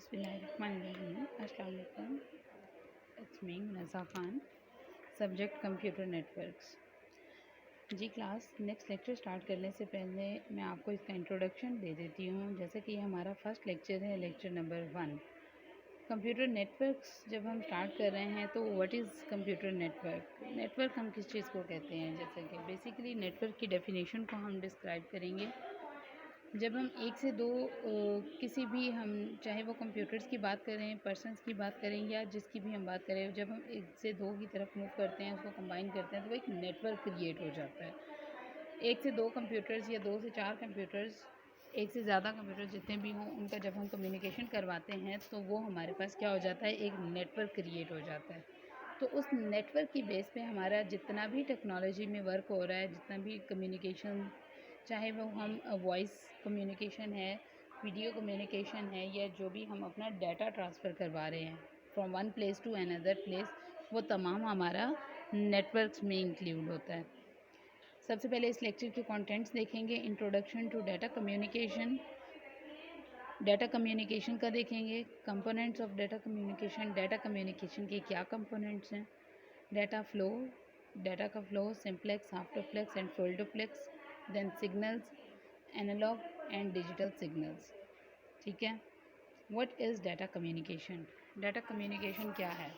बिस्मिल्लाहिर्रहमानिर्रहीम। अस्सलाम वालेकुम। It's me Munazza Khan. Subject computer networks. जी क्लास, नेक्स्ट लेक्चर स्टार्ट करने से पहले मैं आपको इसका इंट्रोडक्शन दे देती हूँ। जैसे कि हमारा फर्स्ट लेक्चर है, लेक्चर नंबर 1 कंप्यूटर नेटवर्क्स। जब हम स्टार्ट कर रहे हैं तो what is computer network, network हम किस चीज़ को कहते हैं। जैसे कि बेसिकली नेटवर्क की डेफिनेशन को हम डिस्क्राइब करेंगे। जब हम एक से दो किसी भी हम चाहे वो कंप्यूटर्स की बात करें, पर्सनस की बात करें या जिसकी भी हम बात करें, जब हम एक से दो की तरफ मूव करते हैं, उसको कंबाइन करते हैं तो वो एक नेटवर्क क्रिएट हो जाता है। एक से दो कंप्यूटर्स या दो से चार कंप्यूटर्स, एक से ज़्यादा कंप्यूटर्स जितने भी हों, उनका जब हम कम्युनिकेशन करवाते हैं तो वो हमारे पास क्या हो जाता है, एक नेटवर्क क्रिएट हो जाता है। तो उस नेटवर्क की बेस पे हमारा जितना भी टेक्नोलॉजी में वर्क हो रहा है, जितना भी कम्युनिकेशन, चाहे वो हम वॉइस कम्युनिकेशन है, वीडियो कम्युनिकेशन है, या जो भी हम अपना डाटा ट्रांसफ़र करवा रहे हैं from one place to another place, वो तमाम हमारा नेटवर्क्स में इंक्लूड होता है। सबसे पहले इस लेक्चर के कंटेंट्स देखेंगे। Introduction to data communication, data communication का देखेंगे। Components of data communication, data communication के क्या कंपोनेंट्स हैं। डाटा फ्लो, डाटा का flow, simplex, half duplex and full duplex. Then signals, analogue and digital signals. ठीक है। What is data communication, data communication क्या है।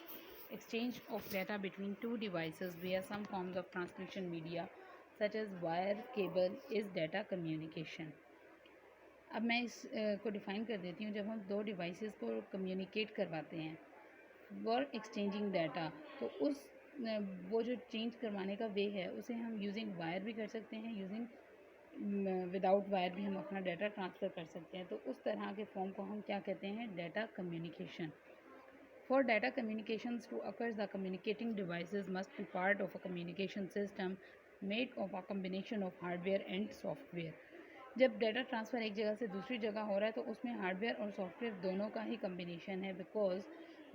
Exchange of data between two devices where some forms of transmission media such as wire cable is data communication. अब मैं इस को define कर देती हूँ। जब हम दो डिवाइसेस को कम्युनिकेट करवाते हैं फॉर एक्सचेंजिंग डाटा, तो उस वो जो चेंज करवाने का वे है उसे हम यूजिंग वायर भी कर सकते हैं, यूजिंग विदाउट वायर भी हम अपना डाटा ट्रांसफ़र कर सकते हैं। तो उस तरह के फॉर्म को हम क्या कहते हैं, data communication. For data communications to occur the communicating devices must be part of a communication system made of a combination of hardware and software. जब डाटा ट्रांसफ़र एक जगह से दूसरी जगह हो रहा है तो उसमें हार्डवेयर और सॉफ्टवेयर दोनों का ही कम्बिनेशन है, बिकॉज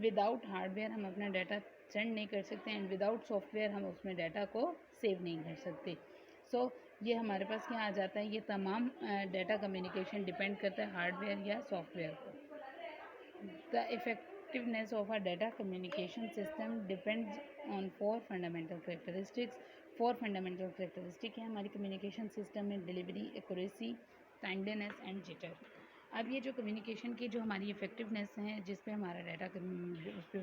विदाउट हार्डवेयर हम अपना डाटा सेंड नहीं कर सकते एंड विदाउट सॉफ्टवेयर हम उसमें डाटा को सेव नहीं कर सकते। सो ये हमारे पास क्या आ जाता है, ये तमाम डाटा कम्युनिकेशन डिपेंड करता है हार्डवेयर या सॉफ्टवेयर को। The effectiveness of a data communication system depends on four fundamental characteristics. Four fundamental characteristic है हमारी कम्युनिकेशन सिस्टम में: delivery, accuracy, timeliness and jitter. अब ये जो कम्युनिकेशन की जो हमारी इफ़ेक्टिवनेस है, जिस पे हमारा डाटा उस पर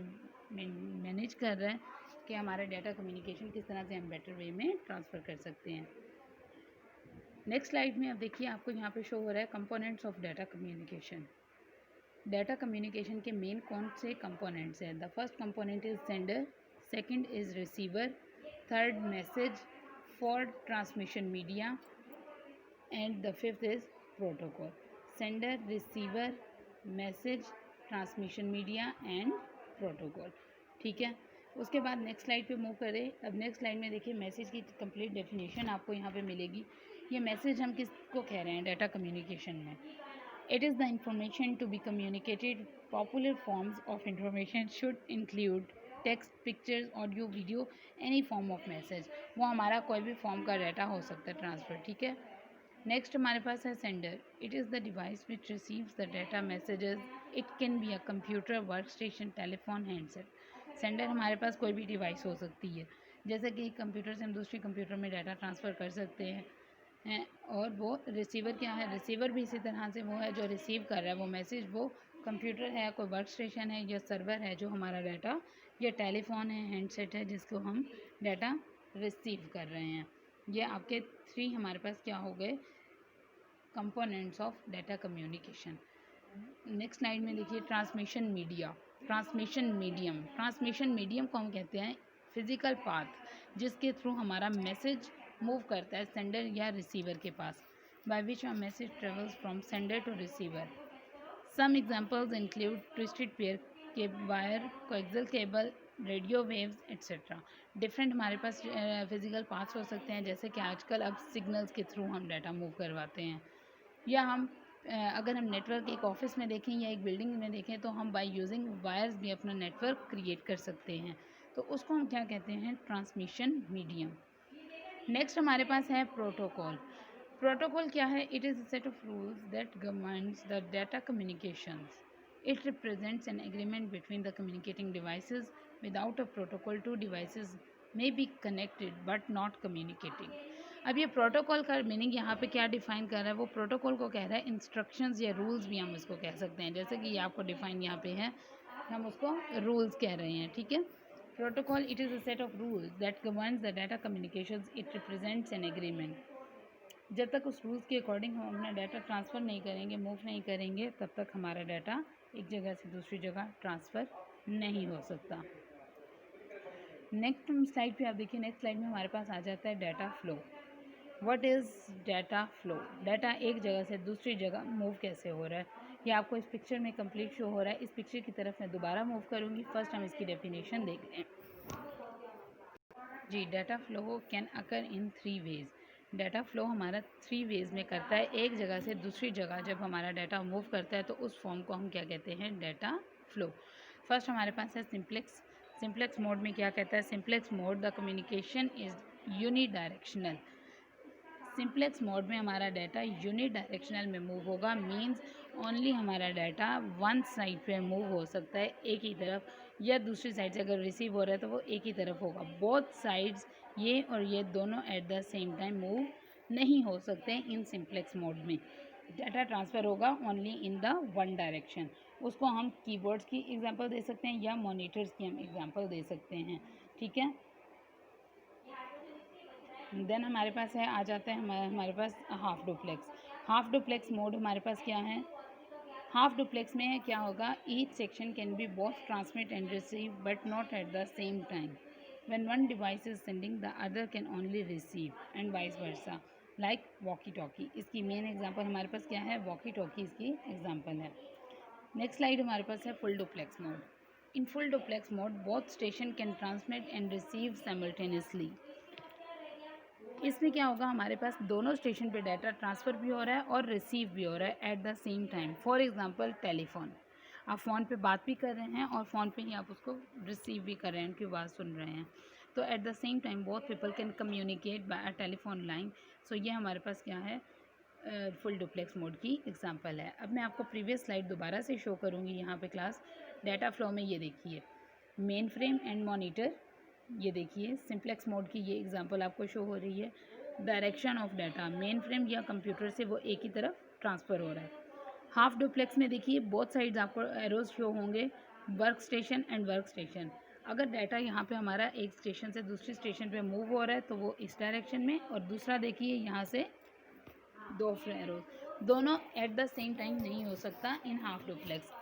मैनेज कर रहा है कि हमारा डाटा कम्युनिकेशन किस तरह से हम बेटर वे में ट्रांसफ़र कर सकते हैं। नेक्स्ट स्लाइड में अब देखिए, आपको यहाँ पे शो हो रहा है components of data communication. Data communication के मेन कौन से कंपोनेंट्स हैं। The first component is sender, second is receiver, third message, fourth transmission media and the fifth is protocol. Sender, receiver, message, transmission media and protocol. ठीक है। उसके बाद next slide पे move करें। अब नेक्स्ट स्लाइड में देखिए, मैसेज की कंप्लीट डेफिनेशन आपको यहाँ पे मिलेगी। ये मैसेज हम किसको कह रहे हैं डाटा कम्युनिकेशन में। It is the information to be communicated. Popular forms of information should include text, pictures, audio, video, any form of message. वो हमारा कोई भी फॉर्म का डाटा हो सकता है ट्रांसफ़र। ठीक है। नेक्स्ट हमारे पास है sender. It is the device which receives the data messages. It can be a computer, work station, telephone, handset. Sender हमारे पास कोई भी डिवाइस हो सकती है, जैसे कि कंप्यूटर से हम दूसरे कंप्यूटर में डाटा ट्रांसफ़र कर सकते हैं। और वो रिसीवर क्या है, रिसीवर भी इसी तरह से वो है जो रिसीव कर रहा है वो मैसेज। वो कंप्यूटर है, कोई वर्क स्टेशन है या सर्वर है जो हमारा डाटा, या टेलीफोन है, हैंडसेट है जिसको हम डाटा रिसीव कर रहे हैं। ये आपके थ्री हमारे पास क्या हो गए, components of data communication. Next slide में देखिए, transmission media, transmission medium. Transmission medium को हम कहते हैं फिजिकल पाथ जिसके थ्रू हमारा मैसेज मूव करता है सेंडर या रिसीवर के पास, by which a message travels from sender to receiver. Some examples include twisted pair के wire, coaxial cable, radio waves et cetera. Different हमारे पास फिजिकल पाथ्स हो सकते हैं, जैसे कि आजकल अब सिग्नल्स के थ्रू हम डाटा मूव करवाते हैं, या हम अगर हम नेटवर्क एक ऑफिस में देखें या एक बिल्डिंग में देखें तो हम बाय यूजिंग वायर्स भी अपना नेटवर्क क्रिएट कर सकते हैं। तो उसको हम क्या कहते हैं, ट्रांसमिशन मीडियम। नेक्स्ट हमारे पास है प्रोटोकॉल। प्रोटोकॉल क्या है, it is a set of rules that governs the data communications. It represents an agreement between the communicating devices. Without a protocol, two devices may be connected but not communicating. अब ये protocol का meaning यहाँ पे क्या define कर रहा है, वो प्रोटोकॉल को कह रहा है, इंस्ट्रक्शंस या रूल्स भी हम उसको कह सकते हैं, जैसे कि ये आपको डिफाइन यहाँ पे है, हम उसको रूल्स कह रहे हैं, ठीक है। Protocol it is a set of rules that governs the data communications, it represents an agreement. जब तक उस रूल्स के अकॉर्डिंग हम अपना डाटा ट्रांसफ़र नहीं करेंगे, मूव नहीं करेंगे, तब तक हमारा डाटा एक जगह से दूसरी जगह ट्रांसफ़र नहीं हो सकता। नेक्स्ट स्लाइड पे आप देखिए, नेक्स्ट स्लाइड में हमारे पास आ जाता है data flow. What is data flow? Data एक जगह से दूसरी जगह मूव कैसे हो रहा है, ये आपको इस पिक्चर में कंप्लीट शो हो रहा है। इस पिक्चर की तरफ मैं दोबारा मूव करूँगी। फर्स्ट हम इसकी डेफिनेशन देख लें। जी, data flow can occur in 3 ways. Data flow हमारा 3 वेज़ में करता है। एक जगह से दूसरी जगह जब हमारा डाटा मूव करता है तो उस फॉर्म को हम क्या कहते हैं, डाटा फ्लो। फर्स्ट हमारे पास है सिंप्लेक्स। सिंप्लेक्स मोड में क्या कहता है, simplex mode the communication is unidirectional. Simplex mode में हमारा डाटा यूनिडायरेक्शनल में मूव होगा, मींस ओनली हमारा डाटा वन साइड पे मूव हो सकता है, एक ही तरफ, या दूसरी साइड से अगर रिसीव हो रहा है तो वो एक ही तरफ होगा। बोथ साइड्स, ये और ये दोनों at the same time move नहीं हो सकते इन सिंप्लेक्स मोड में। डाटा ट्रांसफ़र होगा only in the one direction. उसको हम कीबोर्ड्स की एग्जांपल दे सकते हैं या मॉनिटर्स की हम एग्जांपल दे सकते हैं, ठीक है। देन हमारे पास है, आ जाता है हमारे पास half duplex. Half duplex mode हमारे पास क्या है, हाफ डुप्लेक्स में क्या होगा, each section can be both transmit and receive but not at the same time. When one device is sending the other can only receive and vice versa, like walkie talkie. इसकी main example हमारे पास क्या है, walkie talkie इसकी example है। Next slide हमारे पास है full duplex mode. In full duplex mode both station can transmit and receive simultaneously. इसमें क्या होगा, हमारे पास दोनों स्टेशन पे डाटा ट्रांसफ़र भी हो रहा है और रिसीव भी हो रहा है eight the same time. For example telephone, आप फ़ोन पे बात भी कर रहे हैं और फ़ोन पे ही आप उसको रिसीव भी कर रहे हैं, उनकी आवाज़ सुन रहे हैं। तो at the same time both people can communicate by a telephone line. So ये हमारे पास क्या है, फुल डुप्लेक्स मोड की एग्जांपल है। अब मैं आपको प्रीवियस स्लाइड दोबारा से शो करूँगी यहाँ पे क्लास। डाटा फ्लो में ये देखिए, मेन फ्रेम एंड मॉनिटर, ये देखिए सिंप्लेक्स मोड की ये एग्जांपल आपको शो हो रही है। Direction of data, main frame या कंप्यूटर से वो एक ही तरफ ट्रांसफ़र हो रहा है। हाफ डुप्लेक्स में देखिए बोथ साइड्स आपको एरोज शो होंगे, work station and work station. अगर डाटा यहाँ पे हमारा एक स्टेशन से दूसरी स्टेशन पे मूव हो रहा है तो वो इस डायरेक्शन में, और दूसरा देखिए यहाँ से दो एरोज, दोनों एट द सेम टाइम नहीं हो सकता इन हाफ डुप्लेक्स।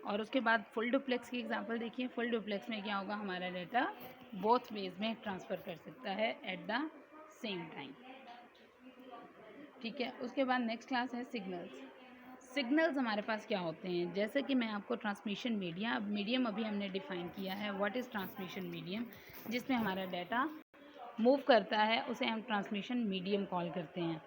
और उसके बाद फुल डुप्लेक्स की एग्जांपल देखिए। फुल डुप्लेक्स में क्या होगा, हमारा डाटा बोथ वेज में ट्रांसफ़र कर सकता है एट द सेम टाइम, ठीक है। उसके बाद नेक्स्ट क्लास है सिग्नल्स। सिग्नल्स हमारे पास क्या होते हैं, जैसे कि मैं आपको ट्रांसमिशन मीडियम अभी हमने डिफ़ाइन किया है। व्हाट इज़ ट्रांसमिशन मीडियम, जिसमें हमारा डाटा मूव करता है उसे हम ट्रांसमिशन मीडियम कॉल करते हैं।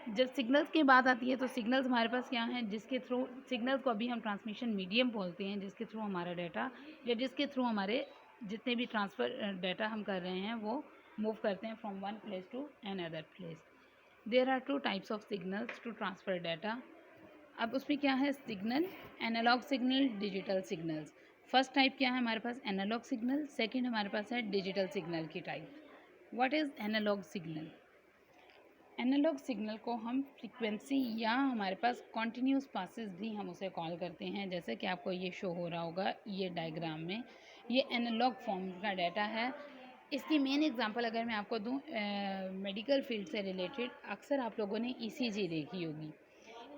जब सिग्नल्स की बात आती है तो सिग्नल्स हमारे पास क्या हैं, जिसके थ्रू, सिग्नल्स को अभी हम ट्रांसमिशन मीडियम बोलते हैं, जिसके थ्रू हमारा डाटा या जिसके थ्रू हमारे जितने भी ट्रांसफ़र डाटा हम कर रहे हैं वो मूव करते हैं from one place to another place. There are 2 types of signals to transfer data. अब उसमें क्या है, signal, analogue signal, digital signals. First type क्या है हमारे पास, एनालॉग सिग्नल। सेकंड हमारे पास है डिजिटल सिग्नल की type. What is analogue signal? Analogue signal को हम फ्रीक्वेंसी या हमारे पास कॉन्टीन्यूस पासेस भी हम उसे कॉल करते हैं, जैसे कि आपको ये शो हो रहा होगा ये डायग्राम में, ये एनालॉग फॉर्म का डाटा है। इसकी मेन एग्जांपल अगर मैं आपको दूं, मेडिकल फील्ड से रिलेटेड, अक्सर आप लोगों ने ईसीजी देखी होगी।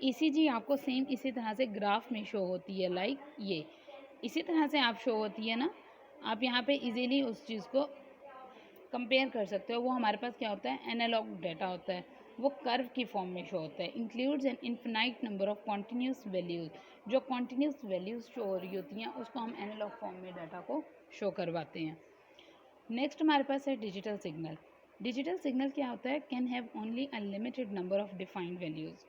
ईसीजी आपको सेम इसी तरह से ग्राफ में शो होती है, लाइक ये इसी तरह से आप शो होती है ना। आप यहाँ पे इजीली उस चीज़ को कंपेयर कर सकते हो। वो हमारे पास क्या होता है, एनालॉग डाटा होता है, वो कर्व की फॉर्म में शो होता है। Includes an infinite number of continuous values, जो कॉन्टीन्यूस वैल्यूज़ शो हो रही होती हैं उसको हम एनालॉग फॉर्म में डाटा को शो करवाते हैं। नेक्स्ट हमारे पास है डिजिटल सिग्नल। डिजिटल सिग्नल क्या होता है, can have only a limited number of defined values,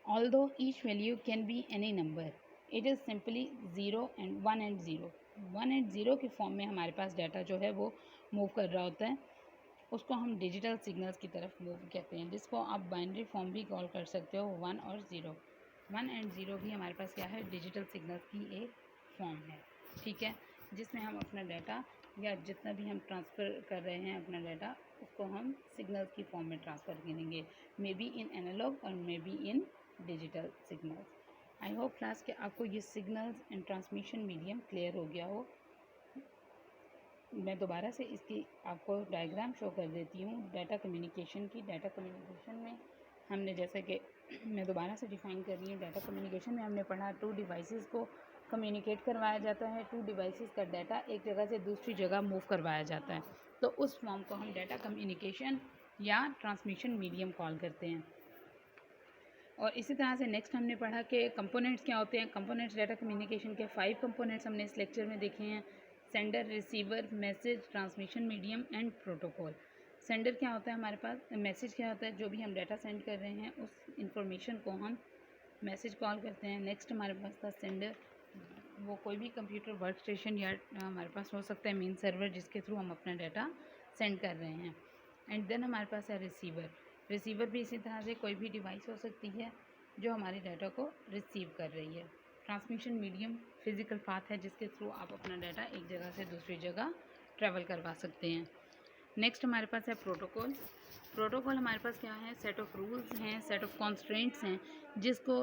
although each value can be any number, it is simply 0 and 1 and 0। 1 and 0 की फॉर्म में हमारे पास डाटा जो है वो मूव कर रहा होता है, उसको हम डिजिटल सिग्नल्स की तरफ मूव कहते हैं, जिसको आप बाइनरी फॉर्म भी कॉल कर सकते हो 1 और 0। 1 एंड 0 भी हमारे पास क्या है, डिजिटल सिग्नल्स की एक फॉर्म है, ठीक है, जिसमें हम अपना डाटा या जितना भी हम ट्रांसफ़र कर रहे हैं अपना डाटा, उसको हम सिग्नल्स की फॉर्म में ट्रांसफ़र करेंगे, मे बी इन एनालॉग और may be in digital signals. I hope class कि आपको ये signals and transmission medium clear हो गया हो। मैं दोबारा से इसकी आपको डायग्राम शो कर देती हूँ डाटा कम्युनिकेशन की। डाटा कम्युनिकेशन में हमने जैसे कि मैं दोबारा से डिफ़ाइन कर रही हूँ, डाटा कम्युनिकेशन में हमने पढ़ा 2 डिवाइसेस को कम्युनिकेट करवाया जाता है, 2 डिवाइसेस का डाटा एक जगह से दूसरी जगह मूव करवाया जाता है, तो उस फॉर्म को हम डाटा कम्युनिकेशन या ट्रांसमिशन मीडियम कॉल करते हैं। और इसी तरह से नेक्स्ट हमने पढ़ा कि कंपोनेंट्स क्या होते हैं। कंपोनेंट्स डाटा कम्युनिकेशन के 5 कंपोनेंट्स हमने इस लेक्चर में देखे हैं। Sender, receiver, message, transmission medium and protocol. Sender क्या होता है हमारे पास, मैसेज क्या होता है, जो भी हम डाटा सेंड कर रहे हैं उस इंफॉर्मेशन को हम मैसेज कॉल करते हैं। नेक्स्ट हमारे पास था सेंडर, वो कोई भी कंप्यूटर वर्क स्टेशन या हमारे पास हो सकता है मेन सर्वर जिसके थ्रू हम अपना डाटा सेंड कर रहे हैं। एंड देन हमारे पास है रिसीवर। रिसीवर भी इसी तरह से कोई भी डिवाइस हो सकती है जो हमारे डाटा को रिसीव कर रही है। ट्रांसमिशन मीडियम फिज़िकल पाथ है जिसके थ्रू आप अपना डाटा एक जगह से दूसरी जगह ट्रैवल करवा सकते हैं। नेक्स्ट हमारे पास है प्रोटोकॉल। प्रोटोकॉल हमारे पास क्या है, सेट ऑफ रूल्स हैं, सेट ऑफ कॉन्स्ट्रेंट्स हैं, जिसको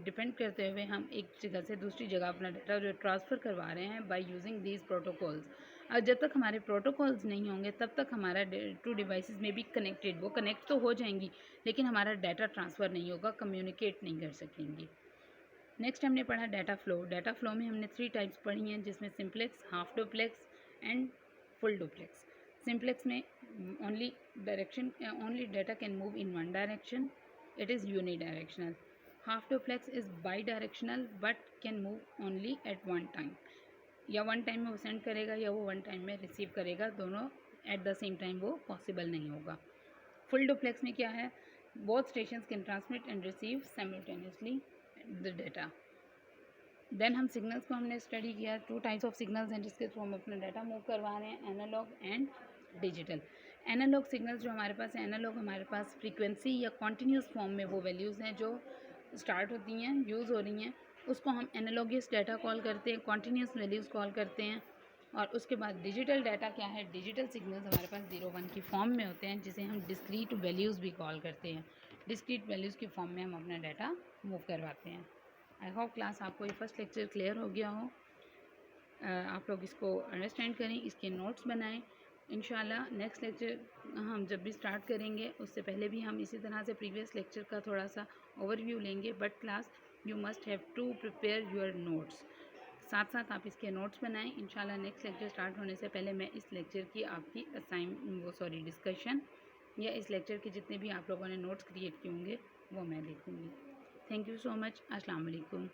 डिपेंड करते हुए हम एक जगह से दूसरी जगह अपना डाटा जो ट्रांसफ़र करवा रहे हैं बाय यूजिंग दीज प्रोटोकॉल्स। और जब तक हमारे प्रोटोकॉल्स नहीं होंगे तब तक हमारा 2 डिवाइसेस में भी कनेक्टेड, वो कनेक्ट तो हो जाएंगी लेकिन हमारा डाटा ट्रांसफ़र नहीं होगा, कम्युनिकेट नहीं कर सकेंगी। नेक्स्ट हमने पढ़ा डाटा फ्लो। डाटा फ्लो में हमने 3 टाइप्स पढ़ी हैं, जिसमें simplex, half duplex and full duplex. Simplex में only data can move in one direction, it is unidirectional. Half duplex is bidirectional but can move only at one time, या one time में वो send करेगा या वो one time में receive करेगा, दोनों एट द सेम टाइम वो पॉसिबल नहीं होगा। फुल डुप्लेक्स में क्या है, both stations can transmit and receive simultaneously the data. Then हम सिग्नल्स को हमने स्टडी किया, 2 टाइप्स ऑफ सिग्नल्स हैं जिसके थ्रू हम अपना डाटा मूव करवा रहे हैं, analogue and digital. Analogue signals जो हमारे पास है, एनालॉग हमारे पास फ्रीक्वेंसी या कॉन्टीन्यूस फॉर्म में वो वैल्यूज़ हैं जो स्टार्ट होती हैं, यूज़ हो रही हैं, उसको हम एनालॉगस डाटा कॉल करते हैं, कॉन्टीन्यूस वैल्यूज़ कॉल करते हैं। और उसके बाद डिजिटल डाटा क्या है, डिजिटल सिग्नल्स हमारे पास 0-1 की फॉर्म में होते हैं, जिसे हम डिस्क्रीट वैल्यूज़ भी कॉल करते हैं। डिस्क्रीट वैल्यूज़ की फॉर्म में हम अपना डाटा मूव करवाते हैं। आई होप क्लास आपको ये फर्स्ट लेक्चर क्लियर हो गया हो। आप लोग इसको अंडरस्टैंड करें, इसके नोट्स बनाएं। इंशाल्लाह नेक्स्ट लेक्चर हम जब भी स्टार्ट करेंगे उससे पहले भी हम इसी तरह से प्रीवियस लेक्चर का थोड़ा सा ओवरव्यू लेंगे, but class you must have to prepare your notes. साथ साथ आप इसके नोट्स बनाएं। इंशाल्लाह नेक्स्ट लेक्चर स्टार्ट होने से पहले मैं इस लेक्चर की आपकी डिस्कशन या इस लेक्चर के जितने भी आप लोगों ने नोट्स क्रिएट किए होंगे वो मैं देखूँगी। Thank you so much. अस्सलाम वालेकुम।